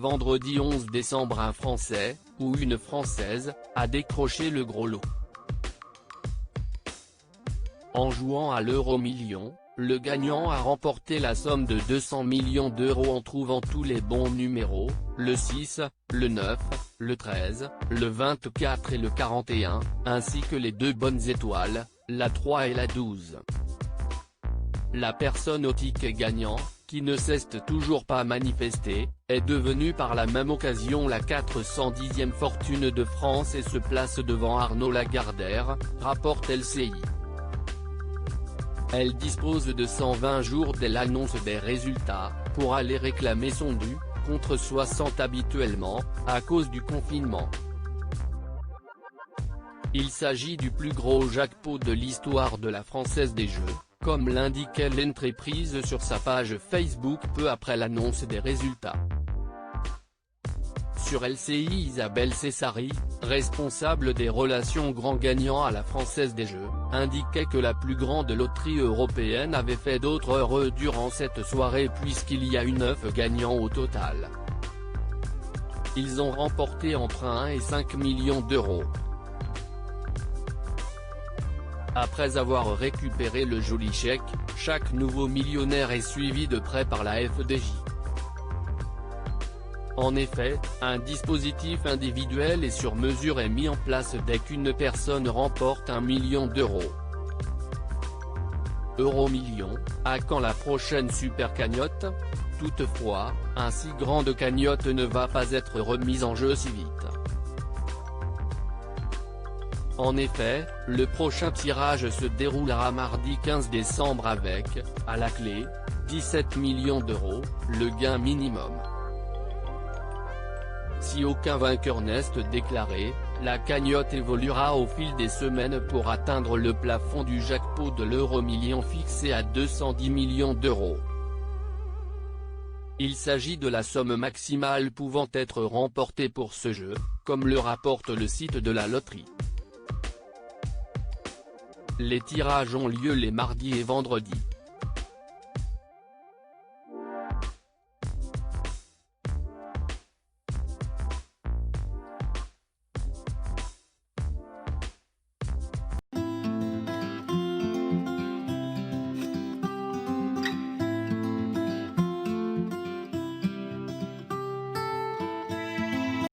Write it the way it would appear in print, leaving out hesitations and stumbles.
vendredi 11 décembre un Français, ou une Française, a décroché le gros lot. En jouant à l'euro-million, le gagnant a remporté la somme de 200 millions d'euros en trouvant tous les bons numéros, le 6, le 9, le 13, le 24 et le 41, ainsi que les 2 bonnes étoiles, la 3 et la 12. La personne au ticket gagnant, qui ne cesse toujours pas manifester, est devenue par la même occasion la 410e fortune de France et se place devant Arnaud Lagardère, rapporte LCI. Elle dispose de 120 jours dès l'annonce des résultats, pour aller réclamer son dû, contre 60 habituellement, à cause du confinement. Il s'agit du plus gros jackpot de l'histoire de la Française des Jeux, comme l'indiquait l'entreprise sur sa page Facebook peu après l'annonce des résultats. Sur LCI, Isabelle Cessari, responsable des relations grand gagnant à la Française des Jeux, indiquait que la plus grande loterie européenne avait fait d'autres heureux durant cette soirée puisqu'il y a eu 9 gagnants au total. Ils ont remporté entre 1 et 5 millions d'euros. Après avoir récupéré le joli chèque, chaque nouveau millionnaire est suivi de près par la FDJ. En effet, un dispositif individuel et sur mesure est mis en place dès qu'une personne remporte 1 million d'euros. Euro-million, à quand la prochaine super cagnotte? Toutefois, un si grande cagnotte ne va pas être remise en jeu si vite. En effet, le prochain tirage se déroulera mardi 15 décembre avec, à la clé, 17 millions d'euros, le gain minimum. Si aucun vainqueur n'est déclaré, la cagnotte évoluera au fil des semaines pour atteindre le plafond du jackpot de l'euro-million fixé à 210 millions d'euros. Il s'agit de la somme maximale pouvant être remportée pour ce jeu, comme le rapporte le site de la loterie. Les tirages ont lieu les mardis et vendredis.